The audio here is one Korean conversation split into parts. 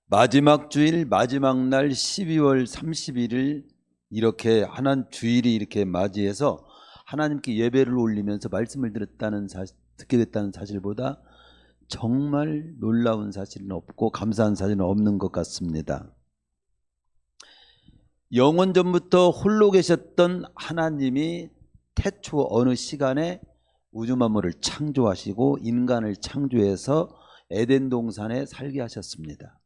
마지막 주일 마지막 날 12월 31일 이렇게 하나님 주일이 이렇게 맞이해서 하나님께 예배를 올리면서 말씀을 듣게 됐다는 사실보다 정말 놀라운 사실은 없고 감사한 사실은 없는 것 같습니다. 영원 전부터 홀로 계셨던 하나님이 태초 어느 시간에 우주 만물을 창조하시고 인간을 창조해서 에덴 동산에 살게 하셨습니다.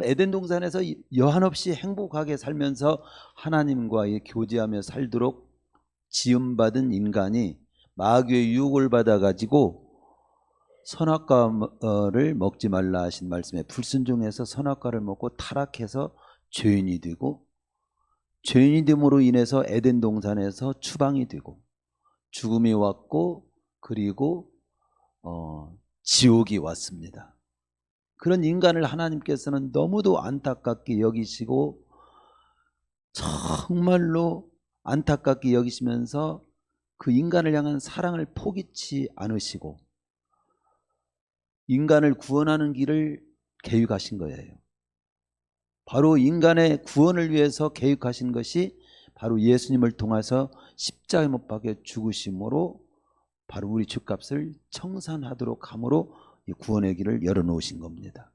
에덴 동산에서 여한없이 행복하게 살면서 하나님과 교제하며 살도록 지음받은 인간이 마귀의 유혹을 받아가지고 선악과를 먹지 말라 하신 말씀에 불순종해서 선악과를 먹고 타락해서 죄인이 되고, 죄인이 됨으로 인해서 에덴 동산에서 추방이 되고 죽음이 왔고, 그리고 지옥이 왔습니다. 그런 인간을 하나님께서는 너무도 안타깝게 여기시고 정말로 안타깝게 여기시면서 그 인간을 향한 사랑을 포기치 않으시고 인간을 구원하는 길을 계획하신 거예요. 바로 인간의 구원을 위해서 계획하신 것이 바로 예수님을 통해서 십자가에 못 박혀 죽으심으로 바로 우리 죄값을 청산하도록 함으로 이 구원의 길을 열어놓으신 겁니다.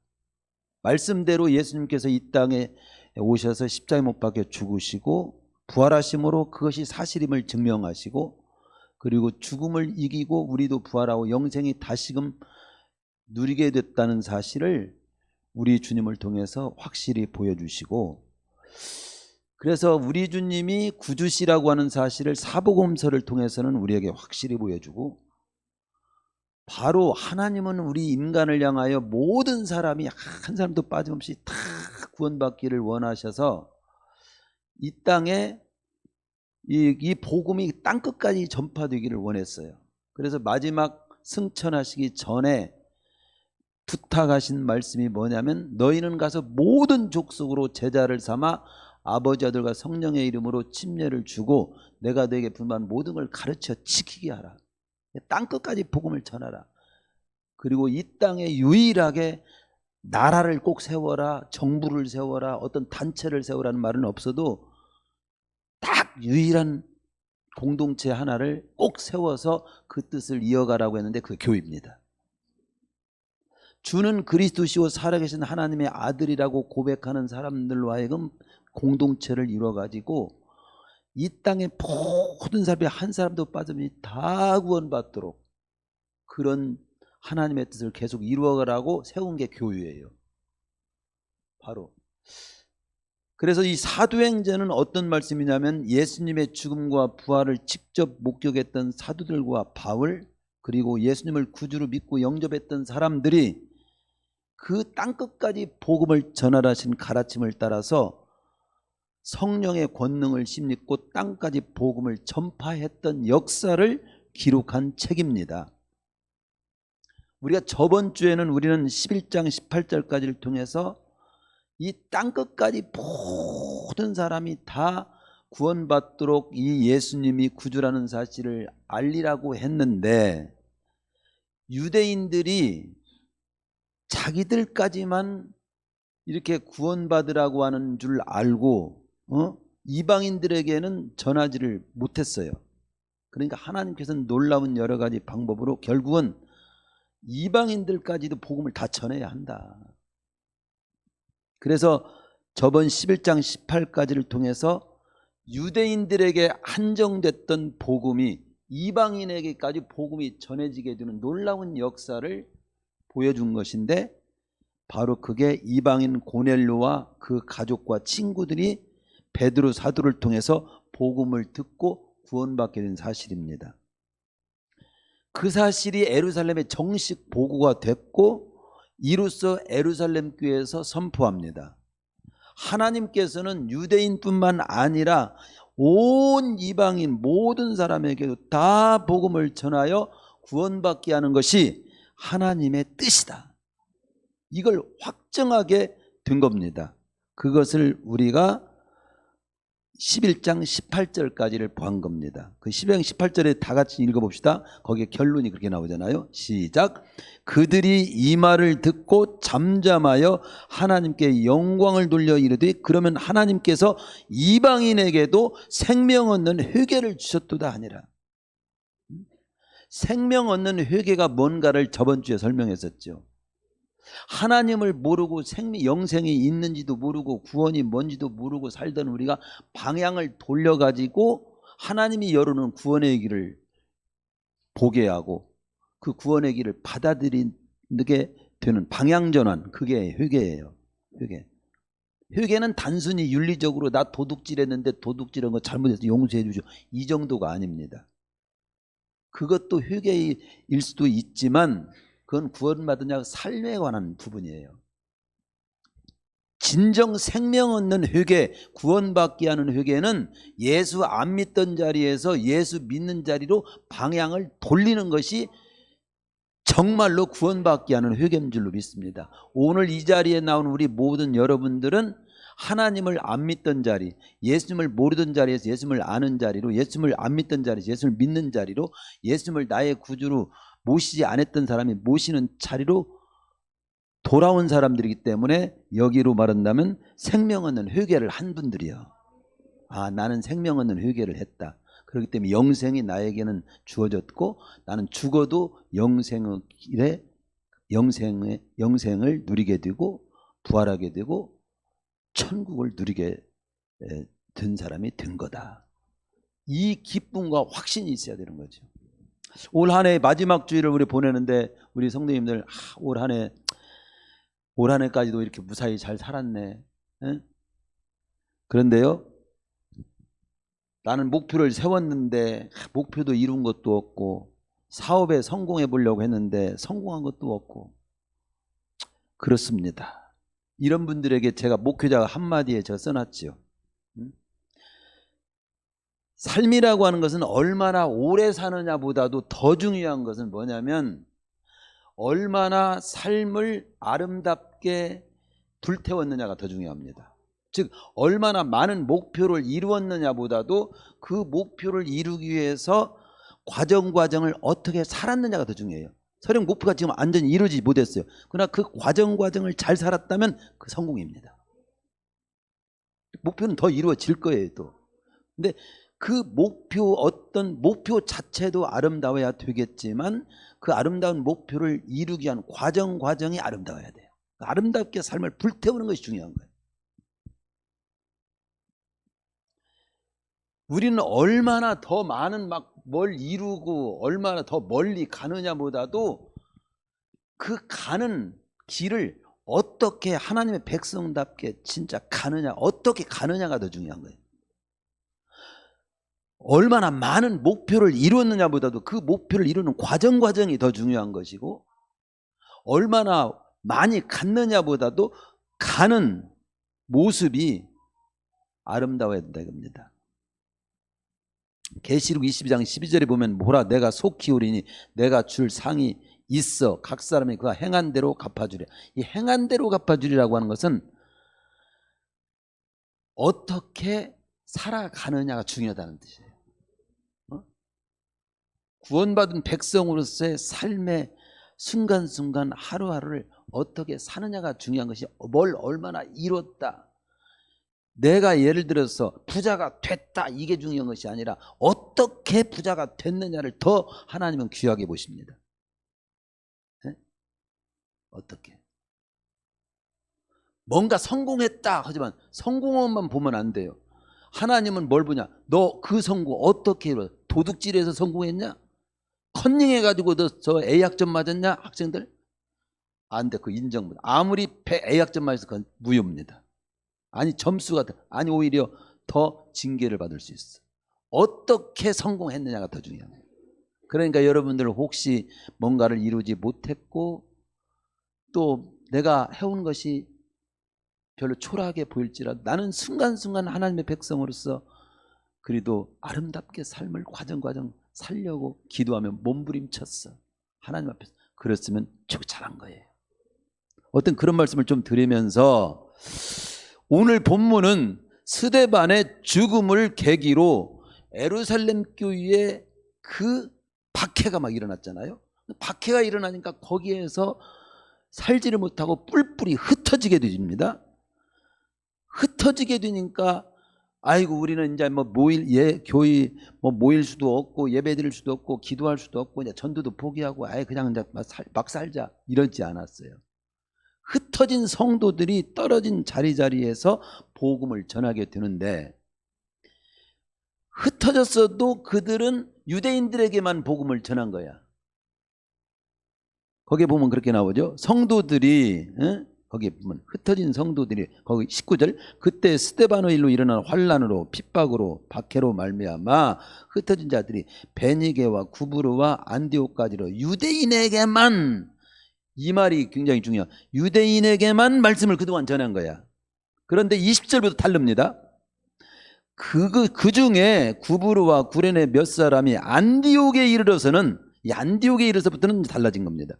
말씀대로 예수님께서 이 땅에 오셔서 십자가에 못 박혀 죽으시고 부활하심으로 그것이 사실임을 증명하시고, 그리고 죽음을 이기고 우리도 부활하고 영생이 다시금 누리게 됐다는 사실을 우리 주님을 통해서 확실히 보여주시고, 그래서 우리 주님이 구주시라고 하는 사실을 사복음서를 통해서는 우리에게 확실히 보여주고, 바로 하나님은 우리 인간을 향하여 모든 사람이 한 사람도 빠짐없이 다 구원받기를 원하셔서 이 땅에 이 복음이 땅끝까지 전파되기를 원했어요. 그래서 마지막 승천하시기 전에 부탁하신 말씀이 뭐냐면, 너희는 가서 모든 족속으로 제자를 삼아 아버지 아들과 성령의 이름으로 침례를 주고 내가 너에게 분부한 모든 걸 가르쳐 지키게 하라. 땅끝까지 복음을 전하라. 그리고 이 땅에 유일하게 나라를 꼭 세워라, 정부를 세워라, 어떤 단체를 세우라는 말은 없어도 딱 유일한 공동체 하나를 꼭 세워서 그 뜻을 이어가라고 했는데 그게 교회입니다. 주는 그리스도시요 살아계신 하나님의 아들이라고 고백하는 사람들로 하여금 공동체를 이루어가지고 이 땅의 모든 사람이 한 사람도 빠짐없이 다 구원받도록 그런 하나님의 뜻을 계속 이루어가라고 세운 게 교회예요. 바로. 그래서 이 사도행전은 어떤 말씀이냐면, 예수님의 죽음과 부활을 직접 목격했던 사도들과 바울, 그리고 예수님을 구주로 믿고 영접했던 사람들이 그 땅끝까지 복음을 전하라신 가르침을 따라서 성령의 권능을 힘입고 땅까지 복음을 전파했던 역사를 기록한 책입니다. 우리가 저번 주에는 우리는 11장 18절까지를 통해서 이 땅끝까지 모든 사람이 다 구원받도록 이 예수님이 구주라는 사실을 알리라고 했는데, 유대인들이 자기들까지만 이렇게 구원받으라고 하는 줄 알고 이방인들에게는 전하지를 못했어요. 그러니까 하나님께서는 놀라운 여러 가지 방법으로 결국은 이방인들까지도 복음을 다 전해야 한다. 그래서 저번 11장 18까지를 통해서 유대인들에게 한정됐던 복음이 이방인에게까지 복음이 전해지게 되는 놀라운 역사를 보여준 것인데, 바로 그게 이방인 고넬료와 그 가족과 친구들이 베드로 사도를 통해서 복음을 듣고 구원받게 된 사실입니다. 그 사실이 예루살렘에 정식 보고가 됐고 이로써 예루살렘 교회에서 선포합니다. 하나님께서는 유대인뿐만 아니라 온 이방인 모든 사람에게도 다 복음을 전하여 구원받게 하는 것이 하나님의 뜻이다. 이걸 확정하게 된 겁니다. 그것을 우리가 11장 18절까지를 보한 겁니다. 그 11장 18절에 다 같이 읽어봅시다. 거기에 결론이 그렇게 나오잖아요. 시작. 그들이 이 말을 듣고 잠잠하여 하나님께 영광을 돌려 이르되 그러면 하나님께서 이방인에게도 생명 얻는 회개를 주셨도다 하니라. 생명 얻는 회개가 뭔가를 저번 주에 설명했었죠. 하나님을 모르고 영생이 있는지도 모르고 구원이 뭔지도 모르고 살던 우리가 방향을 돌려가지고 하나님이 열어놓은 구원의 길을 보게 하고 그 구원의 길을 받아들이게 되는 방향전환, 그게 회개예요. 회개는 단순히 윤리적으로 나 도둑질했는데 도둑질한 거 잘못해서 용서해 주죠, 이 정도가 아닙니다. 그것도 회개일 수도 있지만 그건 구원받은 자 삶에 관한 부분이에요. 진정 생명 얻는 회개, 구원받게 하는 회개는 예수 안 믿던 자리에서 예수 믿는 자리로 방향을 돌리는 것이 정말로 구원받게 하는 회개인 줄로 믿습니다. 오늘 이 자리에 나온 우리 모든 여러분들은 하나님을 안 믿던 자리, 예수님을 모르던 자리에서 예수님을 아는 자리로, 예수님을 안 믿던 자리에서 예수님을 믿는 자리로, 예수님을 나의 구주로 모시지 않았던 사람이 모시는 자리로 돌아온 사람들이기 때문에 여기로 말한다면 생명 얻는 회개를 한 분들이요. 아, 나는 생명 얻는 회개를 했다. 그렇기 때문에 영생이 나에게는 주어졌고 나는 죽어도 영생을 누리게 되고 부활하게 되고 천국을 누리게 된 사람이 된 거다. 이 기쁨과 확신이 있어야 되는 거죠. 올 한 해 마지막 주일을 우리 보내는데 우리 성도님들 올 한 해까지도 이렇게 무사히 잘 살았네. 에? 그런데요, 나는 목표를 세웠는데 목표도 이룬 것도 없고 사업에 성공해 보려고 했는데 성공한 것도 없고 그렇습니다. 이런 분들에게 제가 목회자가 한마디에 제가 써놨지요. 삶이라고 하는 것은 얼마나 오래 사느냐보다도 더 중요한 것은 뭐냐면 얼마나 삶을 아름답게 불태웠느냐가 더 중요합니다. 즉 얼마나 많은 목표를 이루었느냐보다도 그 목표를 이루기 위해서 과정을 어떻게 살았느냐가 더 중요해요. 설령 목표가 지금 완전히 이루어지지 못했어요. 그러나 그 과정을 잘 살았다면 그 성공입니다. 목표는 더 이루어질 거예요 또. 근데 그 어떤 목표 자체도 아름다워야 되겠지만 그 아름다운 목표를 이루기 위한 과정이 아름다워야 돼요. 아름답게 삶을 불태우는 것이 중요한 거예요. 우리는 얼마나 더 많은 뭘 이루고 얼마나 더 멀리 가느냐보다도 그 가는 길을 어떻게 하나님의 백성답게 진짜 가느냐, 어떻게 가느냐가 더 중요한 거예요. 얼마나 많은 목표를 이루었느냐보다도 그 목표를 이루는 과정이 더 중요한 것이고 얼마나 많이 갔느냐보다도 가는 모습이 아름다워야 된다 이겁니다. 계시록 22장 12절에 보면 보라 내가 속히 오리니 내가 줄 상이 있어 각 사람이 그가 행한 대로 갚아주리라. 이 행한 대로 갚아주리라고 하는 것은 어떻게 살아가느냐가 중요하다는 뜻이에요. 구원받은 백성으로서의 삶의 순간순간 하루하루를 어떻게 사느냐가 중요한 것이 뭘 얼마나 이뤘다. 내가 예를 들어서 부자가 됐다 이게 중요한 것이 아니라 어떻게 부자가 됐느냐를 더 하나님은 귀하게 보십니다. 네? 어떻게 뭔가 성공했다 하지만 성공만 보면 안 돼요. 하나님은 뭘 보냐, 너 그 성공 어떻게 이루어? 도둑질해서 성공했냐? 컨닝해가지고 너 저 A학점 맞았냐? 학생들? 안 돼. 그 인정보다 아무리 A학점 맞아서 그건 무효입니다. 아니 점수가 아니 오히려 더 징계를 받을 수 있어. 어떻게 성공했느냐가 더 중요한 거예요. 그러니까 여러분들 혹시 뭔가를 이루지 못했고 또 내가 해온 것이 별로 초라하게 보일지라도 나는 순간순간 하나님의 백성으로서 그래도 아름답게 삶을 과정 살려고 기도하며 몸부림쳤어. 하나님 앞에서. 그랬으면 잘한 거예요. 어떤 그런 말씀을 좀 드리면서 오늘 본문은 스데반의 죽음을 계기로 예루살렘 교회에 그 박해가 막 일어났잖아요. 박해가 일어나니까 거기에서 살지를 못하고 뿔뿔이 흩어지게 됩니다. 흩어지게 되니까 아이고 우리는 이제 뭐 교회 뭐 모일 수도 없고 예배 드릴 수도 없고 기도할 수도 없고 이제 전도도 포기하고 아예 그냥 이제 막 살자 이러지 않았어요. 흩어진 성도들이 떨어진 자리자리에서 복음을 전하게 되는데, 흩어졌어도 그들은 유대인들에게만 복음을 전한 거야. 거기에 보면 그렇게 나오죠. 성도들이 거기에 보면 흩어진 성도들이 거기 19절 그때 스데반의 일로 일어난 환난으로 핍박으로 박해로 말미암아 흩어진 자들이 베니게와 구브르와 안디옥까지로 유대인에게만, 이 말이 굉장히 중요해요. 유대인에게만 말씀을 그동안 전한 거야. 그런데 20절부터 다릅니다. 그 중에 구브르와 구레네 몇 사람이 안디옥에 이르러서는, 이 안디옥에 이르러서부터는 달라진 겁니다.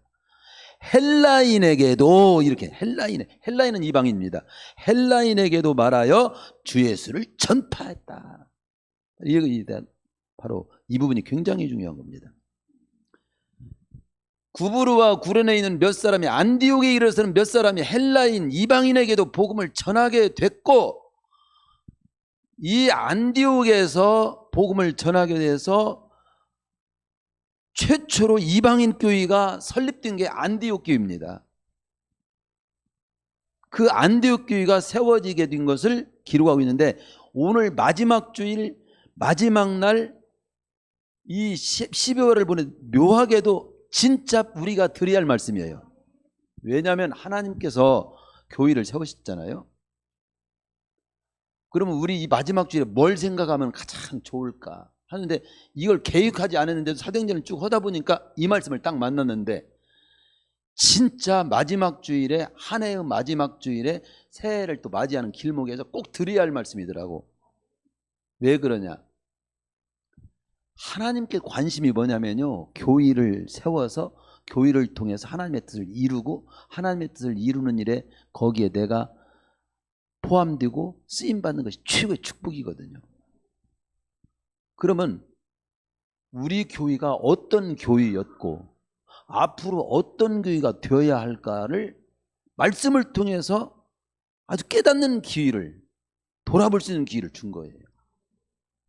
헬라인에게도 이렇게, 헬라인은 이방인입니다. 헬라인에게도 말하여 주 예수를 전파했다. 이게 바로 이 부분이 굉장히 중요한 겁니다. 구브르와 구레네에 있는 몇 사람이, 안디옥에 이르러서는 몇 사람이 헬라인 이방인에게도 복음을 전하게 됐고, 이 안디옥에서 복음을 전하게 돼서 최초로 이방인 교회가 설립된 게 안디옥 교회입니다. 그 안디옥 교회가 세워지게 된 것을 기록하고 있는데, 오늘 마지막 주일 마지막 날 이 12월을 보는 묘하게도 진짜 우리가 드려야 할 말씀이에요. 왜냐하면 하나님께서 교회를 세우셨잖아요. 그러면 우리 이 마지막 주일에 뭘 생각하면 가장 좋을까 하는데, 이걸 계획하지 않았는데도 사도행전을 쭉 하다 보니까 이 말씀을 딱 만났는데, 진짜 마지막 주일에, 한 해의 마지막 주일에 새해를 또 맞이하는 길목에서 꼭 드려야 할 말씀이더라고. 왜 그러냐? 하나님께 관심이 뭐냐면요, 교회를 세워서 교회를 통해서 하나님의 뜻을 이루고, 하나님의 뜻을 이루는 일에 거기에 내가 포함되고 쓰임받는 것이 최고의 축복이거든요. 그러면 우리 교회가 어떤 교회였고 앞으로 어떤 교회가 되어야 할까를 말씀을 통해서 아주 깨닫는 기회를, 돌아볼 수 있는 기회를 준 거예요.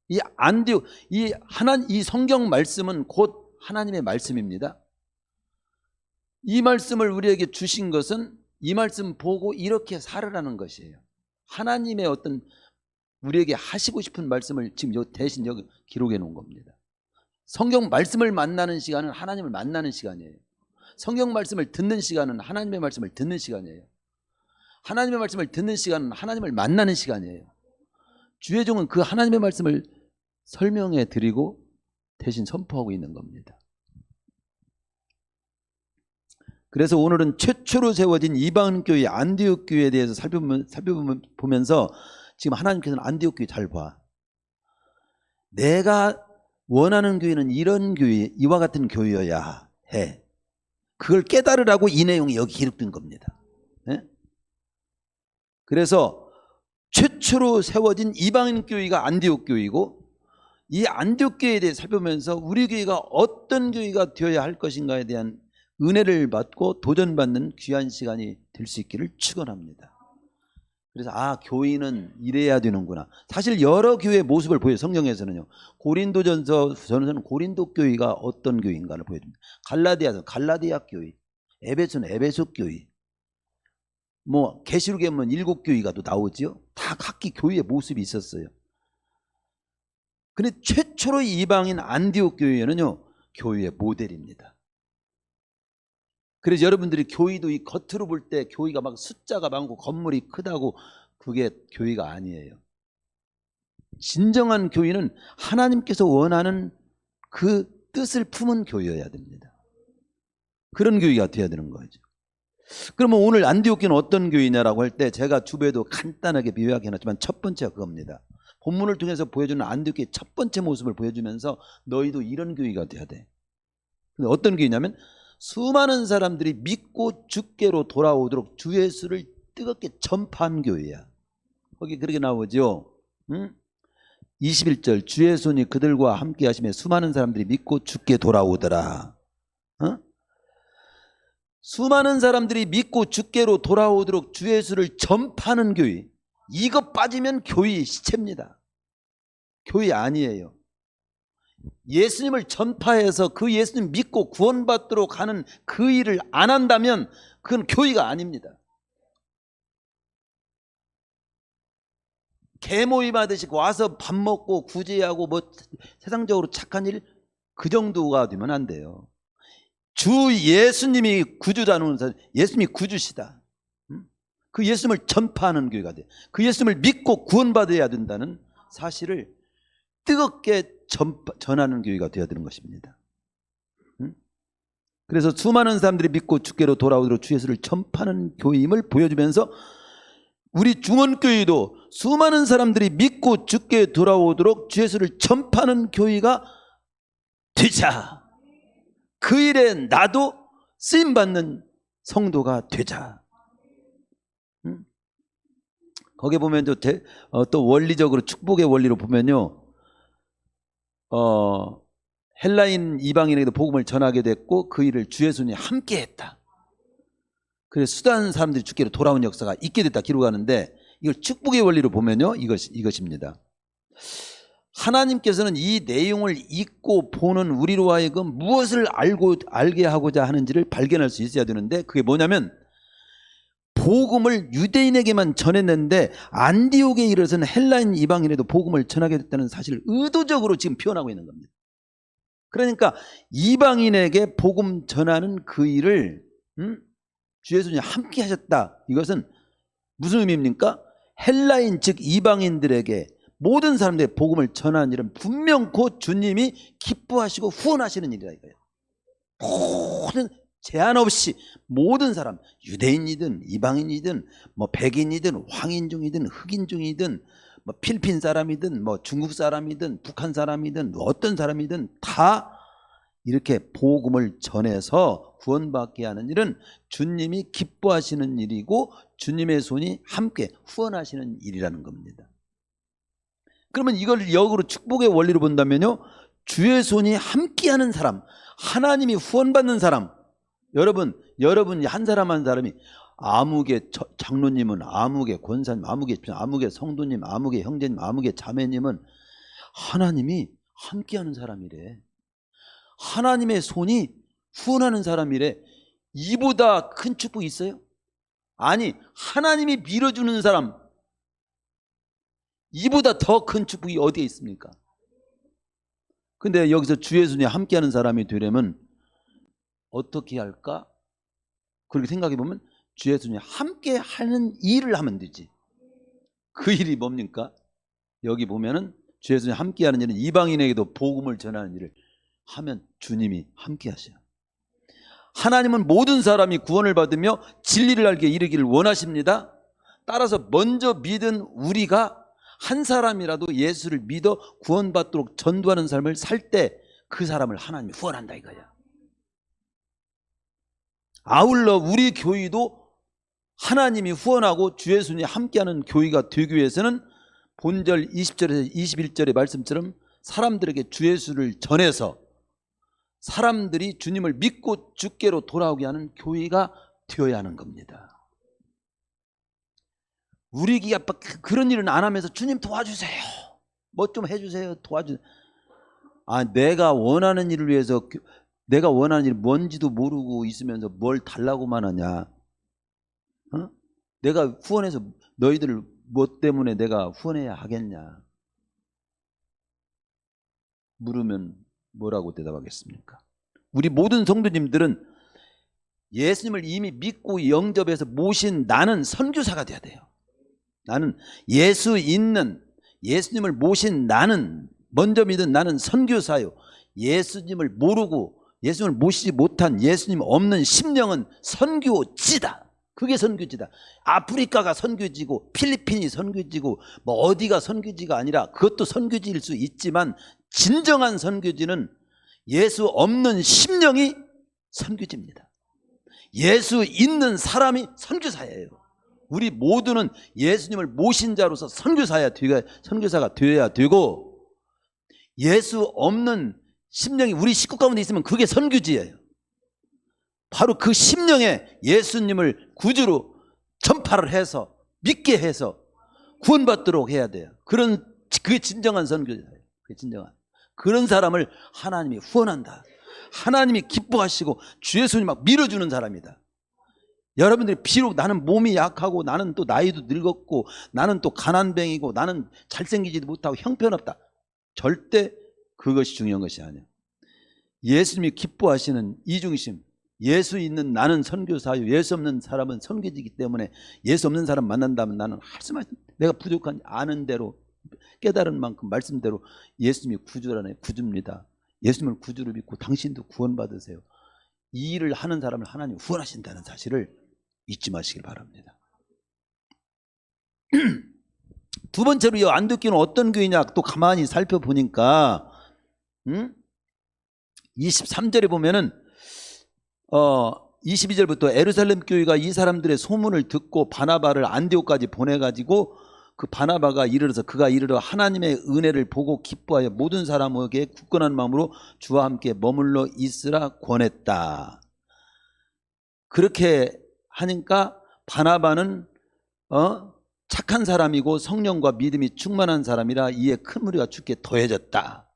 이 안디옥, 이 성경 말씀은 곧 하나님의 말씀입니다. 이 말씀을 우리에게 주신 것은 이 말씀 보고 이렇게 살으라는 것이에요. 하나님의 어떤 우리에게 하시고 싶은 말씀을 지금 대신 여기 기록해 놓은 겁니다. 성경 말씀을 만나는 시간은 하나님을 만나는 시간이에요. 성경 말씀을 듣는 시간은 하나님의 말씀을 듣는 시간이에요. 하나님의 말씀을 듣는 시간은 하나님을 만나는 시간이에요. 주의 종은 그 하나님의 말씀을 설명해 드리고 대신 선포하고 있는 겁니다. 그래서 오늘은 최초로 세워진 이방인교회 안디옥 교회에 대해서 살펴보면서 지금 하나님께서는 안디옥 교회 잘 봐. 내가 원하는 교회는 이런 교회, 이와 같은 교회여야 해. 그걸 깨달으라고 이 내용이 여기 기록된 겁니다. 네? 그래서 최초로 세워진 이방인 교회가 안디옥 교회이고, 이 안디옥 교회에 대해 살펴보면서 우리 교회가 어떤 교회가 되어야 할 것인가에 대한 은혜를 받고 도전받는 귀한 시간이 될 수 있기를 축원합니다. 그래서 교회는 이래야 되는구나. 사실 여러 교회의 모습을 보여요. 성경에서는요. 고린도전서는 고린도 교회가 어떤 교회인가를 보여줍니다. 갈라디아서 갈라디아 교회, 에베소는 에베소 교회, 뭐 계시록에 보면 7교회가 또 나오죠. 다 각기 교회의 모습이 있었어요. 근데 최초로 이방인 안디옥 교회는요, 교회의 모델입니다. 그래서 여러분들이 교회도 이 겉으로 볼 때 교회가 막 숫자가 많고 건물이 크다고, 그게 교회가 아니에요. 진정한 교회는 하나님께서 원하는 그 뜻을 품은 교회여야 됩니다. 그런 교회가 되어야 되는 거죠. 그러면 오늘 안디옥 교회는 어떤 교회냐라고 할 때 제가 주변에도 간단하게 비유하게 해놨지만 첫 번째가 그겁니다. 본문을 통해서 보여주는 안디옥 교회의 첫 번째 모습을 보여주면서 너희도 이런 교회가 돼야 돼. 근데 어떤 교회냐면 수많은 사람들이 믿고 주께로 돌아오도록 주 예수를 뜨겁게 전파한 교회야. 거기 그렇게 나오죠. 응? 21절 주의 손이 그들과 함께 하시며 수많은 사람들이 믿고 주께 돌아오더라. 어? 수많은 사람들이 믿고 주께로 돌아오도록 주 예수를 전파하는 교회. 이거 빠지면 교회 시체입니다. 교회 아니에요. 예수님을 전파해서 그 예수님 믿고 구원받도록 하는 그 일을 안 한다면 그건 교회가 아닙니다. 개모임 하듯이 와서 밥 먹고 구제하고 뭐 세상적으로 착한 일 그 정도가 되면 안 돼요. 주 예수님이 구주라는 사람, 예수님이 구주시다. 그 예수님을 전파하는 교회가 돼. 그 예수님을 믿고 구원받아야 된다는 사실을 뜨겁게 전하는 교회가 되어야 되는 것입니다. 그래서 수많은 사람들이 믿고 주께로 돌아오도록 주 예수를 전파하는 교회임을 보여주면서 우리 중원교회도 수많은 사람들이 믿고 주께 돌아오도록 주 예수를 전파하는 교회가 되자. 그 일에 나도 쓰임받는 성도가 되자. 거기 보면 또 원리적으로 축복의 원리로 보면요, 헬라인 이방인에게도 복음을 전하게 됐고 그 일을 주 예수님이 함께 했다. 그래서 수단 사람들이 주께로 돌아온 역사가 있게 됐다 기록하는데, 이걸 축복의 원리로 보면요, 이것입니다. 하나님께서는 이 내용을 읽고 보는 우리로 하여금 무엇을 알게 하고자 하는지를 발견할 수 있어야 되는데, 그게 뭐냐면 복음을 유대인에게만 전했는데 안디옥에 이르러서는 헬라인 이방인에도 복음을 전하게 됐다는 사실을 의도적으로 지금 표현하고 있는 겁니다. 그러니까 이방인에게 복음 전하는 그 일을 주 예수님이 함께 하셨다. 이것은 무슨 의미입니까? 헬라인 즉 이방인들에게 모든 사람들의 복음을 전하는 일은 분명코 주님이 기뻐하시고 후원하시는 일이다 이거예요. 모든 제한 없이 모든 사람, 유대인이든 이방인이든 뭐 백인이든 황인종이든 흑인종이든 뭐 필리핀 사람이든 뭐 중국 사람이든 북한 사람이든 어떤 사람이든 다 이렇게 복음을 전해서 구원받게 하는 일은 주님이 기뻐하시는 일이고 주님의 손이 함께 후원하시는 일이라는 겁니다. 그러면 이걸 역으로 축복의 원리로 본다면요, 주의 손이 함께하는 사람, 하나님이 후원받는 사람, 여러분 한 사람 한 사람이 아무개 장로님은, 아무개 권사님, 아무개 성도님, 아무개 형제님, 아무개 자매님은 하나님이 함께하는 사람이래. 하나님의 손이 후원하는 사람이래. 이보다 큰 축복이 있어요? 아니, 하나님이 밀어주는 사람, 이보다 더 큰 축복이 어디에 있습니까? 근데 여기서 주의 손이 함께하는 사람이 되려면 어떻게 할까? 그렇게 생각해 보면 주의 손이 함께하는 일을 하면 되지. 그 일이 뭡니까? 여기 보면은 주의 손이 함께하는 일은 이방인에게도 복음을 전하는 일을 하면 주님이 함께하셔요. 하나님은 모든 사람이 구원을 받으며 진리를 알게 이르기를 원하십니다. 따라서 먼저 믿은 우리가 한 사람이라도 예수를 믿어 구원받도록 전도하는 삶을 살 때 그 사람을 하나님이 후원한다 이거야. 아울러 우리 교회도 하나님이 후원하고 주의 손이 함께하는 교회가 되기 위해서는 본절 20절에서 21절의 말씀처럼 사람들에게 주 예수를 전해서 사람들이 주님을 믿고 주께로 돌아오게 하는 교회가 되어야 하는 겁니다. 우리 교회 그런 일은 안 하면서 주님 도와주세요, 뭐 좀 해주세요, 도와주세요. 내가 원하는 일을 위해서, 내가 원하는 일이 뭔지도 모르고 있으면서 뭘 달라고만 하냐? 내가 후원해서 너희들 뭐 때문에 내가 후원해야 하겠냐? 물으면 뭐라고 대답하겠습니까? 우리 모든 성도님들은 예수님을 이미 믿고 영접해서 모신 나는 선교사가 돼야 돼요. 나는 예수님을 모신 나는, 먼저 믿은 나는 선교사요. 예수님을 모르고 예수님을 모시지 못한 예수님 없는 심령은 선교지다. 그게 선교지다. 아프리카가 선교지고 필리핀이 선교지고 뭐 어디가 선교지가 아니라, 그것도 선교지일 수 있지만 진정한 선교지는 예수 없는 심령이 선교지입니다. 예수 있는 사람이 선교사예요. 우리 모두는 예수님을 모신 자로서 선교사가 되어야 되고, 예수 없는 심령이 우리 식구 가운데 있으면 그게 선교지예요. 바로 그 심령에 예수님을 구주로 전파를 해서 믿게 해서 구원받도록 해야 돼요. 그게 진정한 선교사예요. 그게 진정한. 그런 사람을 하나님이 후원한다. 하나님이 기뻐하시고 주 예수님 막 밀어주는 사람이다. 여러분들이 비록 나는 몸이 약하고 나는 또 나이도 늙었고 나는 또 가난뱅이고 나는 잘생기지도 못하고 형편없다. 절대 그것이 중요한 것이 아니에요. 예수님이 기뻐하시는 이중심, 예수 있는 나는 선교사요, 예수 없는 사람은 선교지이기 때문에 예수 없는 사람 만난다면 나는 할 수 말씀, 내가 부족한 아는 대로 깨달은 만큼 말씀대로 예수님이 구주라네. 구주입니다. 예수님을 구주로 믿고 당신도 구원받으세요. 이 일을 하는 사람을 하나님 후원하신다는 사실을 잊지 마시길 바랍니다. 두 번째로 이 안디옥 교회는 어떤 교회냐 또 가만히 살펴보니까 23절에 보면은 22절부터 에루살렘 교회가 이 사람들의 소문을 듣고 바나바를 안디옥까지 보내가지고 그 바나바가 이르러서 그가 이르러 하나님의 은혜를 보고 기뻐하여 모든 사람에게 굳건한 마음으로 주와 함께 머물러 있으라 권했다. 그렇게 하니까 바나바는 착한 사람이고 성령과 믿음이 충만한 사람이라 이에 큰 무리가 주께 더해졌다.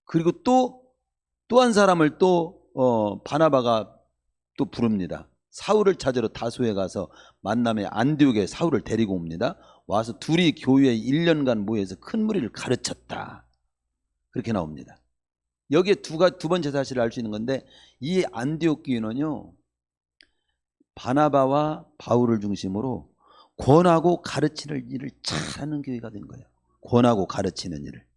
그리고 또 한 사람을 또 바나바가 또 부릅니다. 사울을 찾으러 다소에 가서 만남에 안디옥에 사울을 데리고 옵니다. 와서 둘이 교회에 1년간 모여서 큰 무리를 가르쳤다. 그렇게 나옵니다. 여기에 두 번째 사실을 알 수 있는 건데, 이 안디옥 교회는요 바나바와 바울을 중심으로 권하고 가르치는 일을 잘하는 교회가 된 거예요. 권하고 가르치는 일을.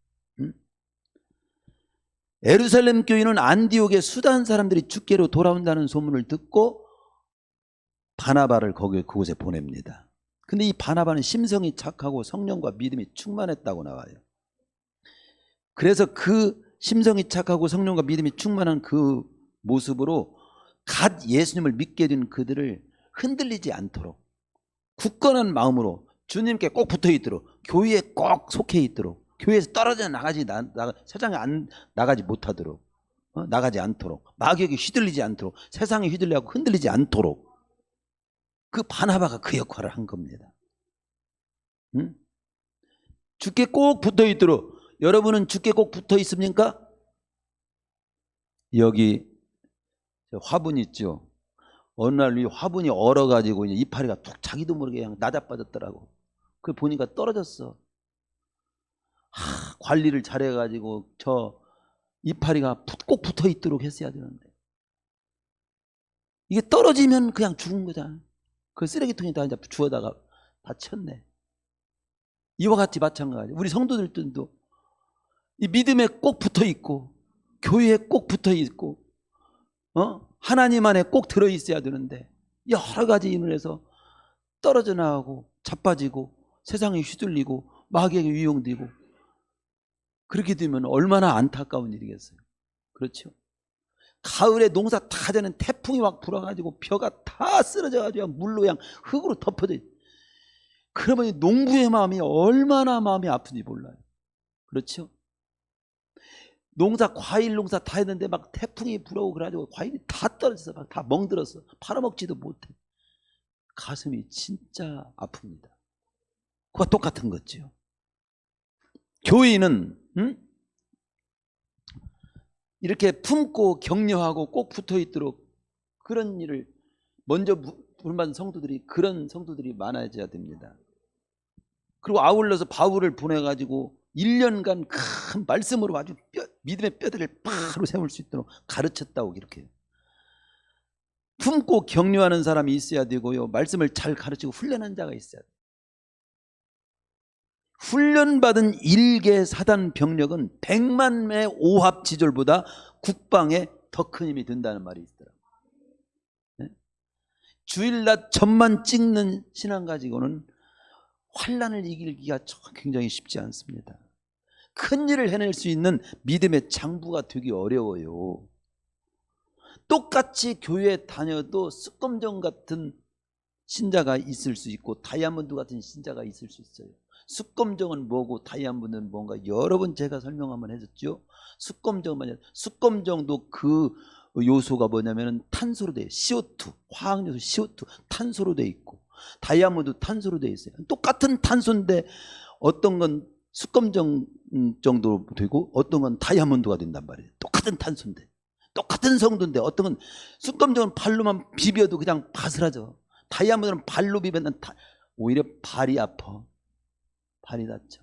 에루살렘 교회는 안디옥에 수다한 사람들이 주께로 돌아온다는 소문을 듣고 바나바를 그곳에 보냅니다. 근데 이 바나바는 심성이 착하고 성령과 믿음이 충만했다고 나와요. 그래서 그 심성이 착하고 성령과 믿음이 충만한 그 모습으로 갓 예수님을 믿게 된 그들을 흔들리지 않도록 굳건한 마음으로 주님께 꼭 붙어 있도록, 교회에 꼭 속해 있도록, 교회에서 떨어져 세상에 나가지 못하도록, 나가지 않도록, 마귀에게 휘둘리지 않도록, 세상에 휘둘려고 흔들리지 않도록 그 바나바가 그 역할을 한 겁니다. 주께 꼭 붙어 있도록. 여러분은 주께 꼭 붙어 있습니까? 여기 화분 있죠. 어느 날 이 화분이 얼어가지고 이파리가 툭 자기도 모르게 그냥 나자빠졌더라고. 그걸 보니까 떨어졌어. 관리를 잘해가지고 저 이파리가 꼭 붙어 있도록 했어야 되는데 이게 떨어지면 그냥 죽은 거잖아. 그 쓰레기통에다 이제 주워다가 다 쳤네. 이와 같이 마찬가지. 우리 성도들도 이 믿음에 꼭 붙어 있고 교회에 꼭 붙어 있고 하나님 안에 꼭 들어 있어야 되는데 여러 가지 인을 해서 떨어져 나가고 자빠지고 세상에 휘둘리고 마귀에게 유용되고 그렇게 되면 얼마나 안타까운 일이겠어요. 그렇죠? 가을에 농사 다 되는 태풍이 막 불어가지고 벼가 다 쓰러져가지고 물로 그냥 흙으로 덮어져 있어요. 그러면 농부의 마음이 얼마나 마음이 아픈지 몰라요. 그렇죠? 과일 농사 다 했는데 막 태풍이 불어오고 그래가지고 과일이 다 떨어져서 막 다 멍들었어. 팔아먹지도 못해. 가슴이 진짜 아픕니다. 그와 똑같은 거죠. 교인은 이렇게 품고 격려하고 꼭 붙어 있도록 그런 일을 먼저 부름받은 성도들이, 그런 성도들이 많아져야 됩니다. 그리고 아울러서 바울을 보내가지고 1년간 큰 말씀으로 아주 믿음의 뼈대를 바로 세울 수 있도록 가르쳤다고. 이렇게 품고 격려하는 사람이 있어야 되고요, 말씀을 잘 가르치고 훈련한 자가 있어야 돼요. 훈련받은 일개 사단 병력은 100만 매 오합지졸보다 국방에 더 큰 힘이 든다는 말이 있더라고요. 네? 주일낮 점만 찍는 신앙 가지고는 환난을 이기기가 굉장히 쉽지 않습니다. 큰 일을 해낼 수 있는 믿음의 장부가 되기 어려워요. 똑같이 교회에 다녀도 습검정 같은 신자가 있을 수 있고 다이아몬드 같은 신자가 있을 수 있어요. 숫검정은 뭐고 다이아몬드는 뭔가 여러 번 제가 설명 한번 해줬죠. 숫검정도 그 요소가 뭐냐면 탄소로 돼 있어요. CO2, 화학요소 CO2, 탄소로 돼 있고 다이아몬드 탄소로 돼 있어요. 똑같은 탄소인데 어떤 건 숫검정 정도로 되고 어떤 건 다이아몬드가 된단 말이에요. 똑같은 탄소인데 똑같은 성도인데 어떤 건 숫검정은 발로만 비벼도 그냥 바스라져. 다이아몬드는 발로 비벼는 오히려 발이 아파. 발이 다쳐.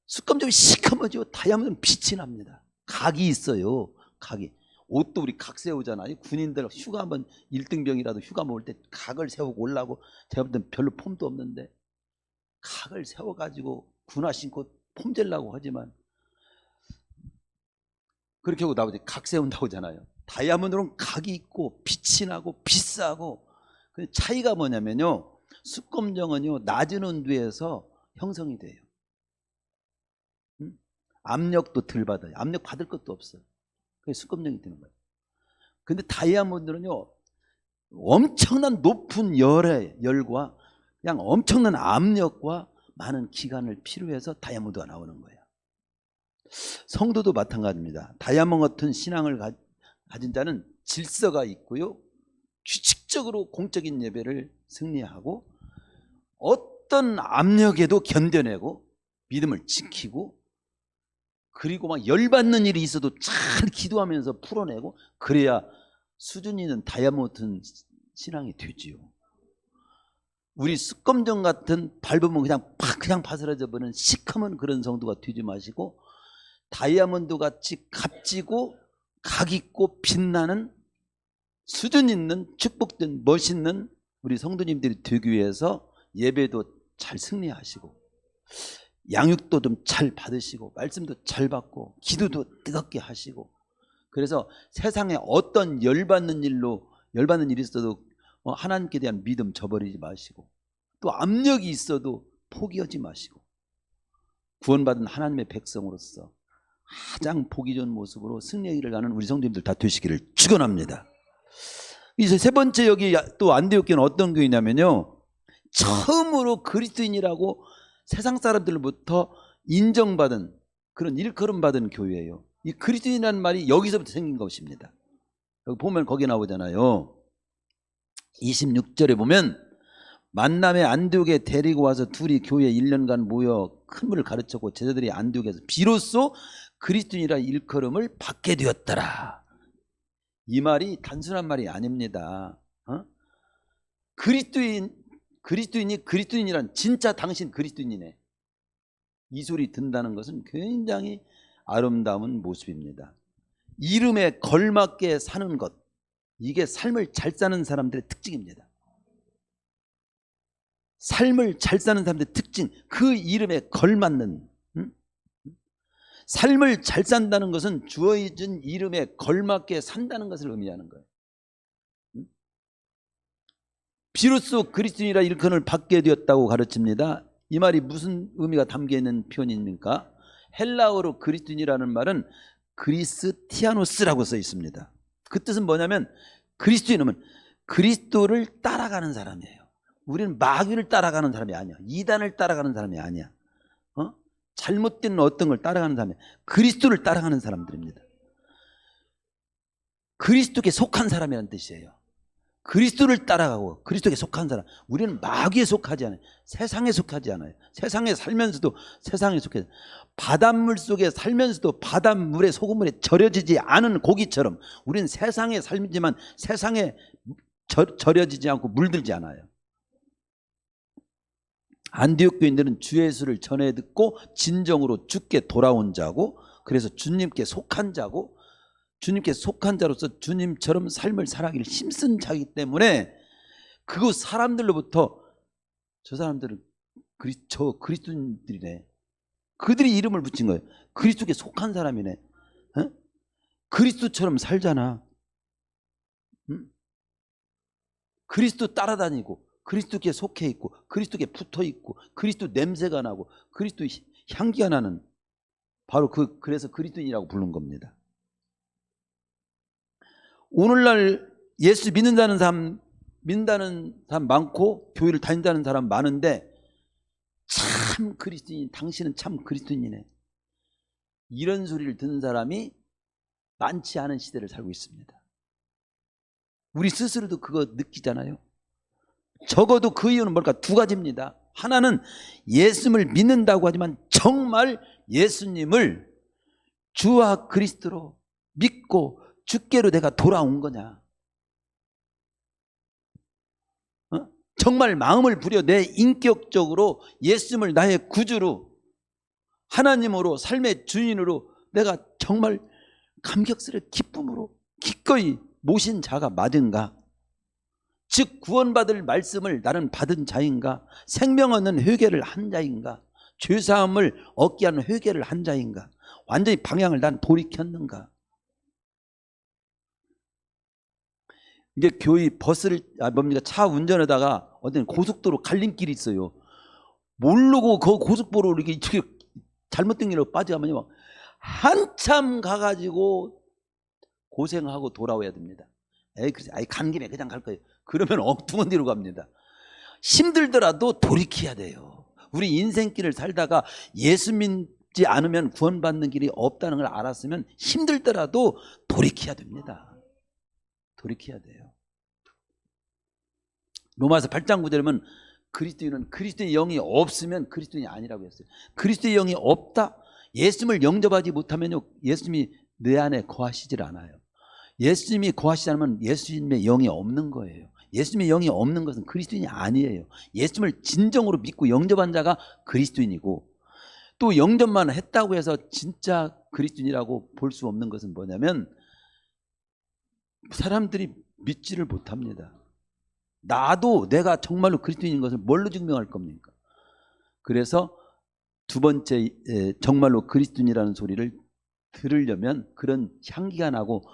숫검정이 시커머지고 다이아몬드는 빛이 납니다. 각이 있어요. 각이. 옷도 우리 각 세우잖아요. 군인들 휴가 한번 1등병이라도 휴가 먹을 때 각을 세우고 올라고 제가 볼 땐 별로 폼도 없는데 각을 세워가지고 군화 신고 폼질라고 하지만 그렇게 하고 나머지 각 세운다고 하잖아요. 다이아몬드는 각이 있고 빛이 나고 비싸고 그 차이가 뭐냐면요. 숫검정은요 낮은 온도에서 형성이 돼요. 압력도 덜 받아요. 압력 받을 것도 없어요. 그게 숫검정이 되는 거예요. 근데 다이아몬드는요 엄청난 높은 열과 그냥 엄청난 압력과 많은 기간을 필요해서 다이아몬드가 나오는 거예요. 성도도 마찬가지입니다. 다이아몬드 같은 신앙을 가진 자는 질서가 있고요. 규칙적으로 공적인 예배를 승리하고 어떤 압력에도 견뎌내고 믿음을 지키고 그리고 막 열받는 일이 있어도 잘 기도하면서 풀어내고 그래야 수준 있는 다이아몬드 같은 신앙이 되지요. 우리 숫검정 같은 밟으면 그냥 바스라져 버리는 시커먼 그런 성도가 되지 마시고 다이아몬드 같이 값지고 각 있고 빛나는 수준 있는 축복된 멋있는 우리 성도님들이 되기 위해서 예배도 잘 승리하시고 양육도 좀 잘 받으시고 말씀도 잘 받고 기도도 뜨겁게 하시고 그래서 세상에 어떤 열받는 일이 있어도 하나님께 대한 믿음 저버리지 마시고 또 압력이 있어도 포기하지 마시고 구원받은 하나님의 백성으로서 가장 보기 좋은 모습으로 승리의 길을 가는 우리 성도님들 다 되시기를 축원합니다. 이제 세 번째 여기 또 안디옥 교회는 어떤 교회냐면요. 처음으로 그리스도인이라고 세상 사람들로부터 인정받은 그런 일컬음 받은 교회예요. 이 그리스도인이라는 말이 여기서부터 생긴 것입니다. 여기 보면 거기 나오잖아요. 26절에 보면 만남의 안디옥에 데리고 와서 둘이 교회에 1년간 모여 큰 물을 가르쳤고 제자들이 안디옥에서 비로소 그리스도인이라 일컬음을 받게 되었더라. 이 말이 단순한 말이 아닙니다. 그리스도인이 그리스도인이란 진짜 당신 그리스도인이네. 이 소리 듣는다는 것은 굉장히 아름다운 모습입니다. 이름에 걸맞게 사는 것, 이게 삶을 잘 사는 사람들의 특징입니다. 삶을 잘 사는 사람들의 특징, 그 이름에 걸맞는 삶을 잘 산다는 것은 주어진 이름에 걸맞게 산다는 것을 의미하는 거예요. 비로소 그리스도인이라 일컬음을 받게 되었다고 가르칩니다. 이 말이 무슨 의미가 담겨있는 표현입니까? 헬라어로 그리스도인이라는 말은 그리스티아노스라고 써 있습니다. 그 뜻은 뭐냐면 그리스도인은 그리스도를 따라가는 사람이에요. 우리는 마귀를 따라가는 사람이 아니야. 이단을 따라가는 사람이 아니야. 잘못된 어떤 걸 따라가는 사람이 그리스도를 따라가는 사람들입니다. 그리스도께 속한 사람이라는 뜻이에요. 그리스도를 따라가고 그리스도께 속한 사람. 우리는 마귀에 속하지 않아요. 세상에 속하지 않아요. 세상에 살면서도 세상에 속해. 바닷물 속에 살면서도 바닷물에 소금물에 절여지지 않은 고기처럼 우리는 세상에 살지만 세상에 절여지지 않고 물들지 않아요. 안디옥 교인들은 주 예수를 전해 듣고 진정으로 주께 돌아온 자고 그래서 주님께 속한 자고 주님께 속한 자로서 주님처럼 삶을 살아가기를 힘쓴 자이기 때문에 그곳 사람들로부터 저 사람들은 그리스도인들이네. 그들이 이름을 붙인 거예요. 그리스도께 속한 사람이네. 그리스도처럼 살잖아. 그리스도 따라다니고 그리스도께 속해 있고 그리스도께 붙어 있고 그리스도 냄새가 나고 그리스도 향기가 나는 바로 그래서 그리스도인이라고 부른 겁니다. 오늘날 예수 믿는다는 사람은 믿는다는 사람 많고 교회를 다닌다는 사람 많은데 참 그리스도인, 당신은 참 그리스도인이네, 이런 소리를 듣는 사람이 많지 않은 시대를 살고 있습니다. 우리 스스로도 그거 느끼잖아요. 적어도 그 이유는 뭘까? 두 가지입니다. 하나는 예수님을 믿는다고 하지만 정말 예수님을 주와 그리스도로 믿고 주께로 내가 돌아온 거냐, 정말 마음을 부려 내 인격적으로 예수님을 나의 구주로, 하나님으로, 삶의 주인으로 내가 정말 감격스레 기쁨으로 기꺼이 모신 자가 맞은가? 즉 구원받을 말씀을 나는 받은 자인가? 생명 얻는 회개를 한 자인가? 죄사함을 얻게 하는 회개를 한 자인가? 완전히 방향을 난 돌이켰는가? 이게 교회 버스를 차 운전하다가 어떤 고속도로 갈림길이 있어요. 모르고 그 고속도로 이렇게 잘못된 길로 빠져가면요 한참 가가지고 고생하고 돌아와야 됩니다. 간 김에 그냥 갈 거예요. 그러면 엉뚱한 데로 갑니다. 힘들더라도 돌이켜야 돼요. 우리 인생길을 살다가 예수 믿지 않으면 구원받는 길이 없다는 걸 알았으면 힘들더라도 돌이켜야 됩니다. 돌이켜야 돼요. 로마서 8장 9절이면 그리스도인은 그리스도의 영이 없으면 그리스도인이 아니라고 했어요. 그리스도의 영이 없다? 예수님을 영접하지 못하면요 예수님이 내 안에 거하시질 않아요. 예수님이 거하시지 않으면 예수님의 영이 없는 거예요. 예수님의 영이 없는 것은 그리스도인이 아니에요. 예수님을 진정으로 믿고 영접한 자가 그리스도인이고, 또 영접만 했다고 해서 진짜 그리스도인이라고 볼 수 없는 것은 뭐냐면 사람들이 믿지를 못합니다. 나도 내가 정말로 그리스도인인 것을 뭘로 증명할 겁니까? 그래서 두 번째, 정말로 그리스도인이라는 소리를 들으려면, 그런 향기가 나고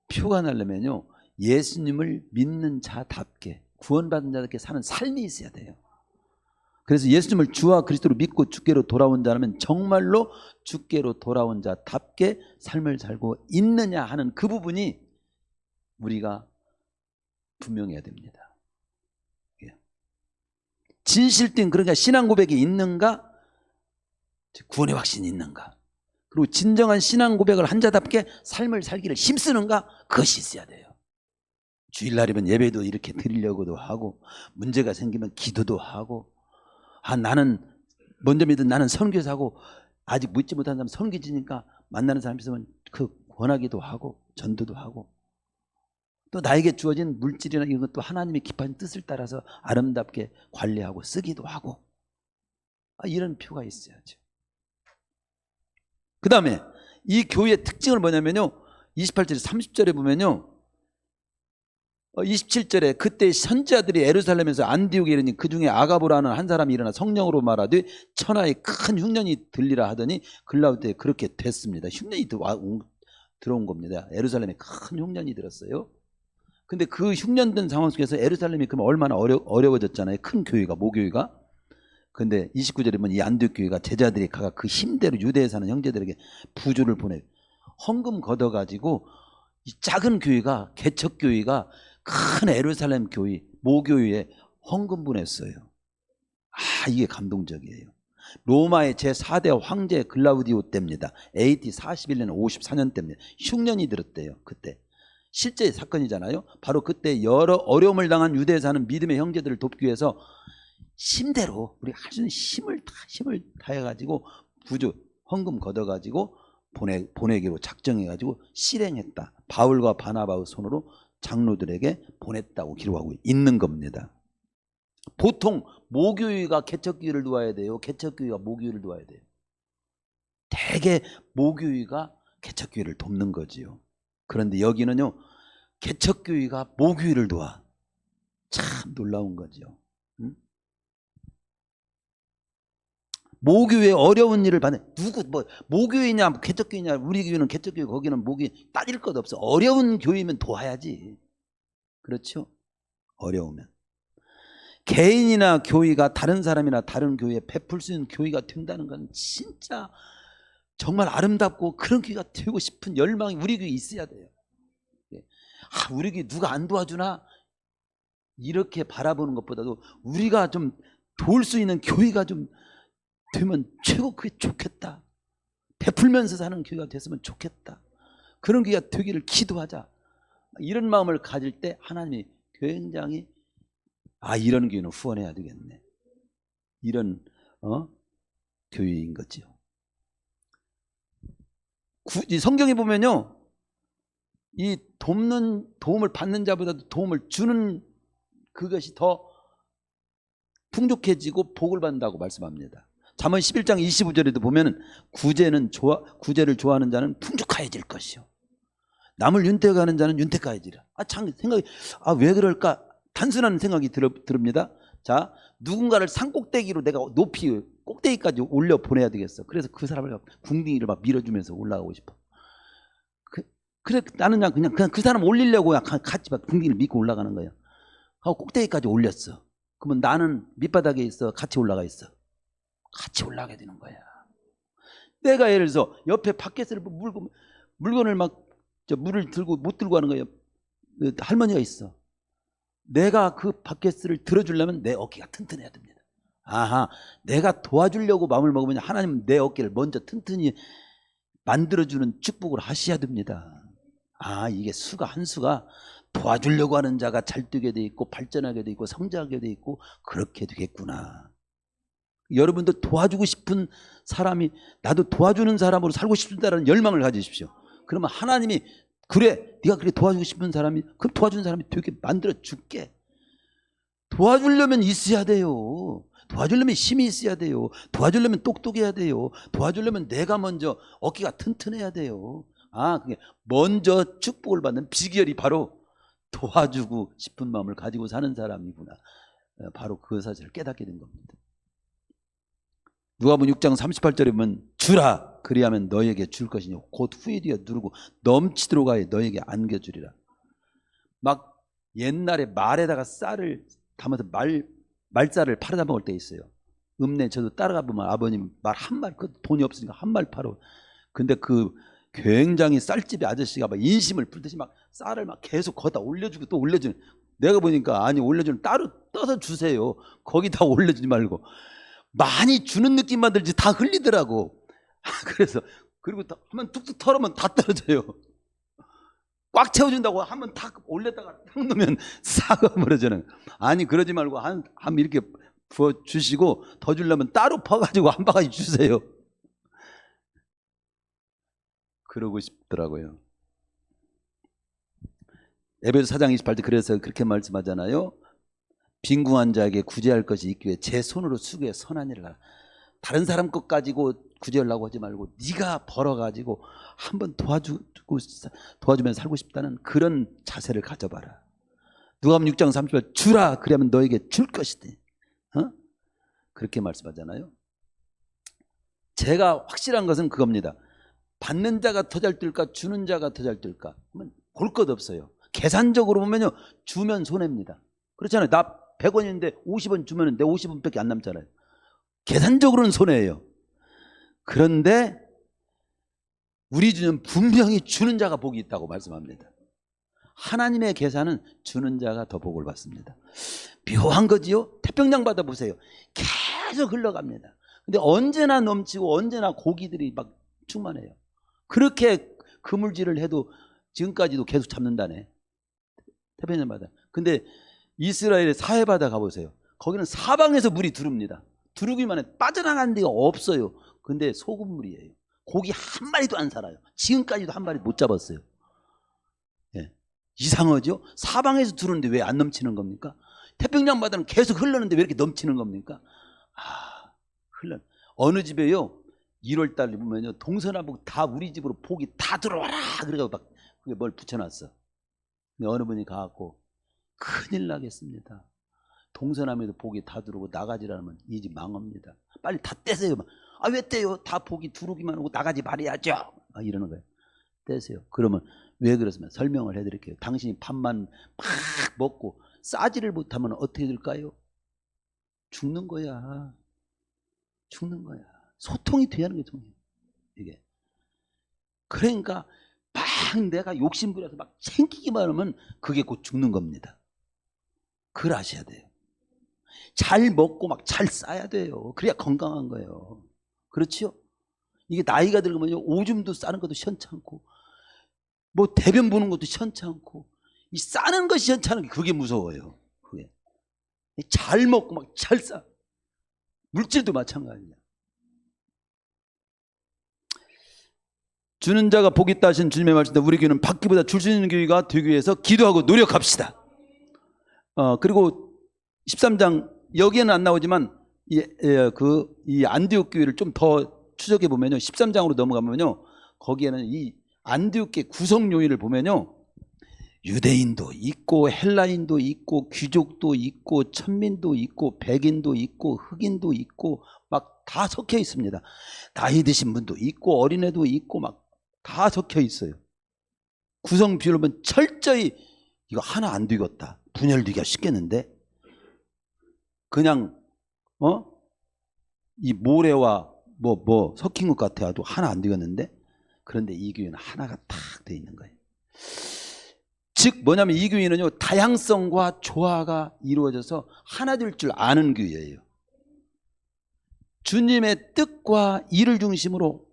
표가 나려면요 예수님을 믿는 자답게, 구원받은 자답게 사는 삶이 있어야 돼요. 그래서 예수님을 주와 그리스도로 믿고 주께로 돌아온 자라면 정말로 주께로 돌아온 자답게 삶을 살고 있느냐 하는 그 부분이 우리가 분명해야 됩니다. 진실된, 그러니까 신앙 고백이 있는가, 구원의 확신이 있는가, 그리고 진정한 신앙 고백을 한 자답게 삶을 살기를 힘쓰는가, 그것이 있어야 돼요. 주일날이면 예배도 이렇게 드리려고도 하고, 문제가 생기면 기도도 하고, 나는 먼저 믿은 나는 선교사고, 아직 믿지 못한 사람 선교지니까 만나는 사람 있으면 그 권하기도 하고 전도도 하고, 또 나에게 주어진 물질이나 이런 것도 하나님의 깊은 뜻을 따라서 아름답게 관리하고 쓰기도 하고, 이런 표가 있어야죠. 그 다음에 이 교회의 특징은 뭐냐면요 28절 30절에 보면요 27절에 그때 선지자들이 예루살렘에서 안디옥에 이르니 그 중에 아가보라는 한 사람이 일어나 성령으로 말하되 천하에 큰 흉년이 들리라 하더니 글라우드에 그렇게 됐습니다. 흉년이 들어온 겁니다. 예루살렘에 큰 흉년이 들었어요. 근데 그 흉년된 상황 속에서 예루살렘이 그러면 얼마나 어려워졌잖아요. 큰 교회가, 모교회가. 근데 29절에 보면 이 안디옥 교회가 제자들이 가가 그 힘대로 유대에 사는 형제들에게 부조를 보내 헌금 걷어가지고 이 작은 교회가, 개척교회가 큰 예루살렘 교회, 모교회에 헌금 보냈어요. 이게 감동적이에요. 로마의 제4대 황제 글라우디오 때입니다. AD 41년 54년 때입니다. 흉년이 들었대요. 그때 실제 사건이잖아요. 바로 그때 여러 어려움을 당한 유대에 사는 믿음의 형제들을 돕기 위해서 힘대로 우리 할 수 있는 힘을 다해가지고 부조 헌금 걷어가지고 보내기로 작정해가지고 실행했다. 바울과 바나바의 손으로 장로들에게 보냈다고 기록하고 있는 겁니다. 보통 모교회가 개척교회를 도와야 돼요. 개척교회가 모교회를 도와야 돼요. 대개 모교회가 개척교회를 돕는 거지요. 그런데 여기는요 개척교회가 모교회를 도와. 참 놀라운 거죠. 모교회 어려운 일을 받는 모교회냐 개척교회냐, 우리 교회는 개척교회, 거기는 모교회, 따질 것 없어. 어려운 교회면 도와야지. 그렇죠? 어려우면 개인이나 교회가 다른 사람이나 다른 교회에 베풀 수 있는 교회가 된다는 건 진짜 정말 아름답고, 그런 교회가 되고 싶은 열망이 우리 교회에 있어야 돼요. 우리 교회 누가 안 도와주나 이렇게 바라보는 것보다도 우리가 좀 도울 수 있는 교회가 좀 되면 최고 그게 좋겠다. 베풀면서 사는 교회가 됐으면 좋겠다. 그런 교회가 되기를 기도하자. 이런 마음을 가질 때 하나님이 굉장히 이런 교회는 후원해야 되겠네. 이런 교회인 거죠. 이 성경에 보면요, 이 도움을 받는 자보다도 도움을 주는 그것이 더 풍족해지고 복을 받는다고 말씀합니다. 잠언 11장 25절에도 보면은 구제를 좋아하는 자는 풍족하여질 것이요, 남을 윤택하는 자는 윤택하여지라. 생각이 왜 그럴까? 단순한 생각이 들읍니다. 자, 누군가를 산꼭대기로 내가 높이 꼭대기까지 올려 보내야 되겠어. 그래서 그 사람을 궁둥이를 막 밀어주면서 올라가고 싶어. 그래 나는 그냥 그 사람 올리려고 같이 막 궁둥이를 밀고 올라가는 거야. 하고 꼭대기까지 올렸어. 그러면 나는 밑바닥에 있어, 같이 올라가 있어. 같이 올라가게 되는 거야. 내가 예를 들어서 옆에 바켓을 물건을 막 물을 들고 못 들고 하는 거예요. 할머니가 있어. 내가 그 바켓을 들어주려면 내 어깨가 튼튼해야 됩니다. 내가 도와주려고 마음을 먹으면 하나님은 내 어깨를 먼저 튼튼히 만들어주는 축복을 하셔야 됩니다. 이게 한 수가 도와주려고 하는 자가 잘 되게 돼 있고 발전하게 돼 있고 성장하게 돼 있고 그렇게 되겠구나. 여러분도 도와주고 싶은 사람이, 나도 도와주는 사람으로 살고 싶다는 열망을 가지십시오. 그러면 하나님이 그래, 네가 그렇게 도와주고 싶은 사람이, 그럼 도와주는 사람이 되게 만들어 줄게. 도와주려면 있어야 돼요. 도와주려면 힘이 있어야 돼요. 도와주려면 똑똑해야 돼요. 도와주려면 내가 먼저 어깨가 튼튼해야 돼요. 그게 먼저 축복을 받는 비결이 바로 도와주고 싶은 마음을 가지고 사는 사람이구나. 바로 그 사실을 깨닫게 된 겁니다. 누가복음 6장 38절에 보면 주라 그리하면 너에게 줄 것이니 곧 후에 뒤에 누르고 넘치도록 하여 너에게 안겨주리라. 막 옛날에 말에다가 쌀을 담아서 말쌀을 팔아다 먹을 때 있어요. 저도 따라가 보면 아버님 말 한 말, 그 돈이 없으니까 한 말 팔어. 근데 그 굉장히 쌀집의 아저씨가 막 인심을 풀듯이 막 쌀을 막 계속 거기다 올려주고 또 올려주는. 내가 보니까 올려주는 따로 떠서 주세요. 거기다 올려주지 말고. 많이 주는 느낌만 들지 다 흘리더라고. 그래서 그리고 한번 툭툭 털으면 다 떨어져요. 꽉 채워준다고 한번 탁 올렸다가 탁 놓으면 싹아버려지는. 그러지 말고 한 이렇게 부어 주시고 더 주려면 따로 퍼가지고 한 바가지 주세요. 그러고 싶더라고요. 에베소 4장 28절 그래서 그렇게 말씀하잖아요. 빈궁한 자에게 구제할 것이 있기 위해 제 손으로 수고해 선한 일을 하라. 다른 사람 것 가지고 구제하려고 하지 말고 네가 벌어가지고 한번 도와주면 살고 싶다는 그런 자세를 가져봐라. 누가복음 6장 30절 주라 그러면 너에게 줄 것이지. 그렇게 말씀하잖아요. 제가 확실한 것은 그겁니다. 받는 자가 더 잘 뜰까 주는 자가 더 잘 뜰까? 볼 것 없어요. 계산적으로 보면요, 주면 손해입니다. 그렇잖아요. 나 100원인데 50원 주면 내 50원밖에 안 남잖아요. 계산적으로는 손해예요. 그런데 우리 주는 분명히 주는 자가 복이 있다고 말씀합니다. 하나님의 계산은 주는 자가 더 복을 받습니다. 묘한 거지요. 태평양 바다 보세요. 계속 흘러갑니다. 근데 언제나 넘치고 언제나 고기들이 막 충만해요. 그렇게 그물질을 해도 지금까지도 계속 잡는다네. 태평양 바다. 근데 이스라엘의 사해바다 가보세요. 거기는 사방에서 물이 두릅니다. 두르기만 해 빠져나가는 데가 없어요. 근데 소금물이에요. 고기 한 마리도 안 살아요. 지금까지도 한 마리 못 잡았어요. 이상하죠? 사방에서 두르는데 왜 안 넘치는 겁니까? 태평양 바다는 계속 흘러는데 왜 이렇게 넘치는 겁니까? 어느 집에요 1월달에 보면요 동서남북 다 우리 집으로 복이 다 들어와라 그래서 막 그게 뭘 붙여놨어. 근데 어느 분이 가갖고 큰일 나겠습니다. 동서남에도 복이 다 들어오고 나가지 않으면 이 집 망합니다. 빨리 다 떼세요. 왜 떼요? 다 복이 들어오기만 하고 나가지 말아야죠. 이러는 거예요. 떼세요. 그러면 왜 그렇습니까? 설명을 해드릴게요. 당신이 밥만 팍 먹고 싸지를 못하면 어떻게 될까요? 죽는 거야. 죽는 거야. 소통이 돼야 하는 거예요. 이게. 그러니까 막 내가 욕심 부려서 막 챙기기만 하면 그게 곧 죽는 겁니다. 그걸 아셔야 돼요. 잘 먹고 막 잘 싸야 돼요. 그래야 건강한 거예요. 그렇죠? 이게 나이가 들면 오줌도 싸는 것도 시원찮고 뭐 대변 보는 것도 시원찮고 이 싸는 것이 시원찮은 게 그게 무서워요. 그게 잘 먹고 막 잘 싸. 물질도 마찬가지야. 주는 자가 복이 있다 하신 주님의 말씀대 우리 교회는 받기보다 줄 수 있는 교회가 되기 위해서 기도하고 노력합시다. 그리고 13장 여기에는 안 나오지만 이 안디옥 교회를 좀 더 추적해 보면요, 13장으로 넘어가면요, 거기에는 이 안디옥 교회 구성 요인을 보면요, 유대인도 있고 헬라인도 있고 귀족도 있고 천민도 있고 백인도 있고 흑인도 있고 막 다 섞여 있습니다. 나이 드신 분도 있고 어린애도 있고 막 다 섞여 있어요. 구성 비율을 보면 철저히 이거 하나 안 되겠다, 분열되기가 쉽겠는데, 그냥 이 모래와 뭐 섞인 것 같아도 하나 안 되겠는데, 그런데 이 교회는 하나가 딱 돼 있는 거예요. 즉 뭐냐면 이 교회는요, 다양성과 조화가 이루어져서 하나 될 줄 아는 교회예요. 주님의 뜻과 일을 중심으로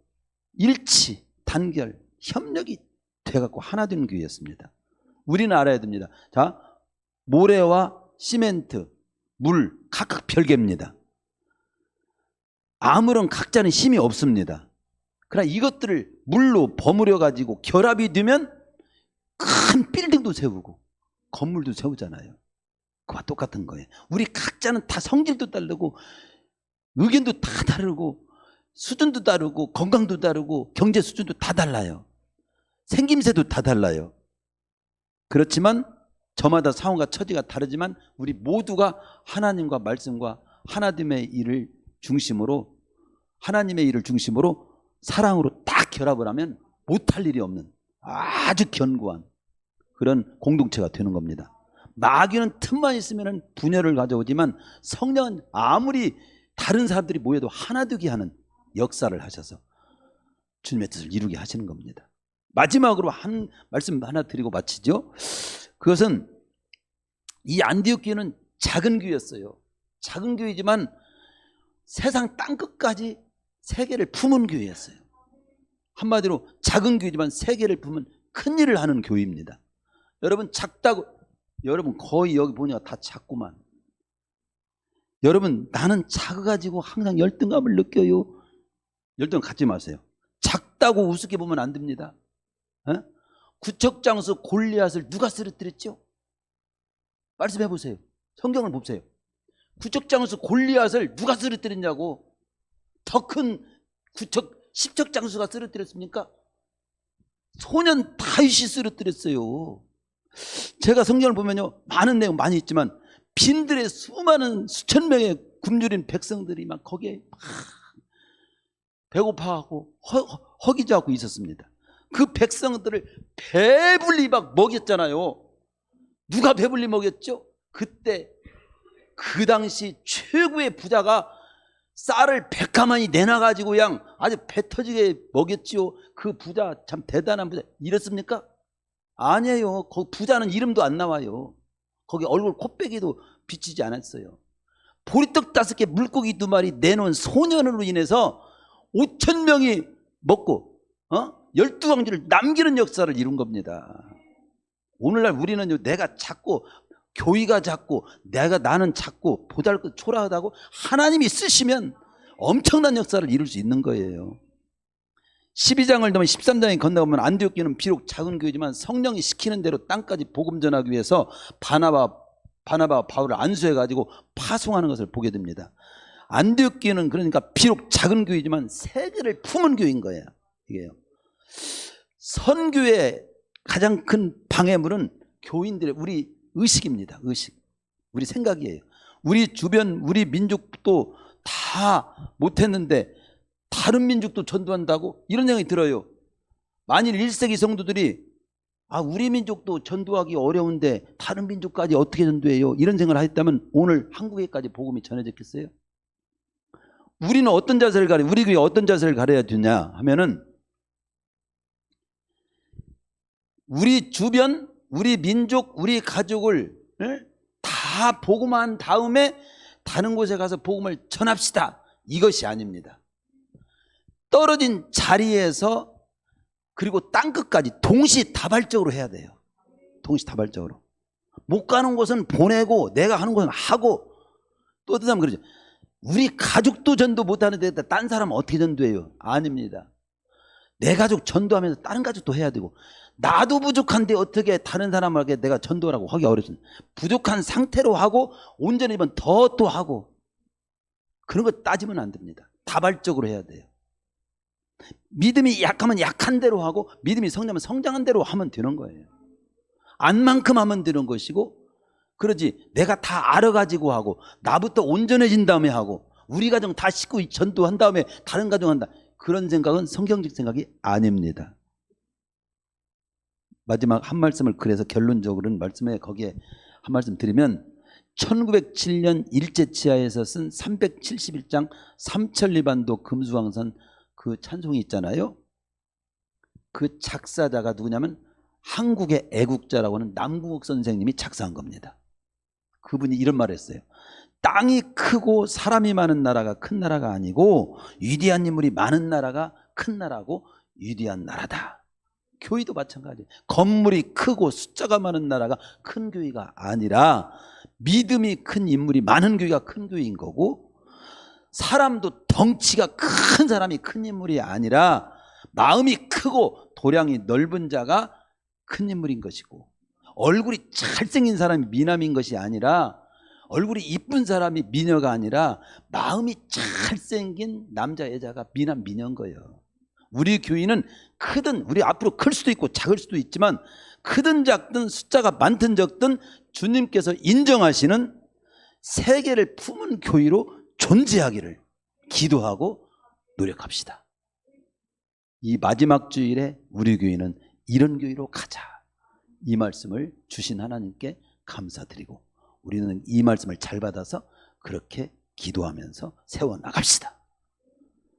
일치, 단결, 협력이 돼갖고 하나 되는 교회였습니다. 우리는 알아야 됩니다. 자, 모래와 시멘트, 물 각각 별개입니다. 아무런 각자는 힘이 없습니다. 그러나 이것들을 물로 버무려 가지고 결합이 되면 큰 빌딩도 세우고 건물도 세우잖아요. 그와 똑같은 거예요. 우리 각자는 다 성질도 다르고 의견도 다 다르고 수준도 다르고 건강도 다르고 경제 수준도 다 달라요. 생김새도 다 달라요. 그렇지만 저마다 상황과 처지가 다르지만 우리 모두가 하나님과 말씀과 하나님의 일을 중심으로, 하나님의 일을 중심으로 사랑으로 딱 결합을 하면 못할 일이 없는 아주 견고한 그런 공동체가 되는 겁니다. 마귀는 틈만 있으면 분열을 가져오지만 성령은 아무리 다른 사람들이 모여도 하나 되게 하는 역사를 하셔서 주님의 뜻을 이루게 하시는 겁니다. 마지막으로 한 말씀 하나 드리고 마치죠. 그것은 이 안디옥 교회는 작은 교회였어요. 작은 교회지만 세상 땅끝까지 세계를 품은 교회였어요. 한마디로 작은 교회지만 세계를 품은 큰 일을 하는 교회입니다. 여러분 작다고, 여러분 거의 여기 보니까 다 작구만. 여러분 나는 작아가지고 항상 열등감을 느껴요. 열등 갖지 마세요. 작다고 우습게 보면 안 됩니다. 구척장수 골리앗을 누가 쓰러뜨렸죠? 말씀해 보세요. 성경을 보세요. 구척장수 골리앗을 누가 쓰러뜨렸냐고. 더 큰 십척장수가 쓰러뜨렸습니까? 소년 다윗이 쓰러뜨렸어요. 제가 성경을 보면요, 많은 내용 많이 있지만 빈들의 수많은 수천 명의 굶주린 백성들이 막 거기에 막 배고파하고 허기져하고 있었습니다. 그 백성들을 배불리 막 먹였잖아요. 누가 배불리 먹였죠? 그때 그 당시 최고의 부자가 쌀을 100가마니 내놔가지고 그냥 아주 배 터지게 먹였지요. 그 부자 참 대단한 부자. 이랬습니까? 아니에요. 거기 부자는 이름도 안 나와요. 거기 얼굴 코빼기도 비치지 않았어요. 보리떡 5개 물고기 2마리 내놓은 소년으로 인해서 5,000명이 먹고 12왕조를 남기는 역사를 이룬 겁니다. 오늘날 우리는요, 내가 작고 교회가 작고 나는 작고 보잘것 초라하다고 하나님이 쓰시면 엄청난 역사를 이룰 수 있는 거예요. 12장을 넘어 13장에 건너가면 안디옥 교회는 비록 작은 교회지만 성령이 시키는 대로 땅까지 복음 전하기 위해서 바나바와 바울을 안수해가지고 파송하는 것을 보게 됩니다. 안디옥 교회는 그러니까 비록 작은 교회지만 세계를 품은 교회인 거예요. 이게요. 선교의 가장 큰 방해물은 교인들의 우리 의식입니다. 의식. 우리 생각이에요. 우리 주변 우리 민족도 다 못했는데 다른 민족도 전도한다고? 이런 생각이 들어요. 만일 1세기 성도들이 우리 민족도 전도하기 어려운데 다른 민족까지 어떻게 전도해요? 이런 생각을 했다면 오늘 한국에까지 복음이 전해졌겠어요? 우리는 어떤 자세를 가려, 우리 교회 어떤 자세를 가려야 되냐 하면은 우리 주변, 우리 민족, 우리 가족을 다 다 복음한 다음에 다른 곳에 가서 복음을 전합시다. 이것이 아닙니다. 떨어진 자리에서 그리고 땅끝까지 동시다발적으로 해야 돼요. 동시다발적으로. 못 가는 곳은 보내고 내가 하는 곳은 하고. 또 어떤 사람은 그러죠. 우리 가족도 전도 못하는데 딴 사람은 어떻게 전도해요? 아닙니다. 내 가족 전도하면서 다른 가족도 해야 되고, 나도 부족한데 어떻게 다른 사람에게 내가 전도라고 하기 어렵습니다. 부족한 상태로 하고 온전히면 더 또 하고, 그런 거 따지면 안 됩니다. 다발적으로 해야 돼요. 믿음이 약하면 약한 대로 하고, 믿음이 성장하면 성장한 대로 하면 되는 거예요. 안만큼 하면 되는 것이고, 그러지 내가 다 알아가지고 하고 나부터 온전해진 다음에 하고 우리 가정 다 싣고 전도한 다음에 다른 가정 한다, 그런 생각은 성경적 생각이 아닙니다. 마지막 한 말씀을, 그래서 결론적으로는 말씀에 거기에 한 말씀 드리면, 1907년 일제치하에서 쓴 371장 삼천리반도 금수강선 그 찬송이 있잖아요. 그 작사자가 누구냐면 한국의 애국자라고 하는 남궁옥 선생님이 작사한 겁니다. 그분이 이런 말을 했어요. 땅이 크고 사람이 많은 나라가 큰 나라가 아니고, 위대한 인물이 많은 나라가 큰 나라고 위대한 나라다. 교회도 마찬가지예요. 건물이 크고 숫자가 많은 나라가 큰 교회가 아니라, 믿음이 큰 인물이 많은 교회가 큰 교회인 거고, 사람도 덩치가 큰 사람이 큰 인물이 아니라 마음이 크고 도량이 넓은 자가 큰 인물인 것이고, 얼굴이 잘생긴 사람이 미남인 것이 아니라, 얼굴이 이쁜 사람이 미녀가 아니라 마음이 잘생긴 남자 여자가 미남 미녀인 거예요. 우리 교회는 크든, 우리 앞으로 클 수도 있고 작을 수도 있지만, 크든 작든 숫자가 많든 적든 주님께서 인정하시는 세계를 품은 교회로 존재하기를 기도하고 노력합시다. 이 마지막 주일에 우리 교회는 이런 교회로 가자, 이 말씀을 주신 하나님께 감사드리고, 우리는 이 말씀을 잘 받아서 그렇게 기도하면서 세워나갑시다.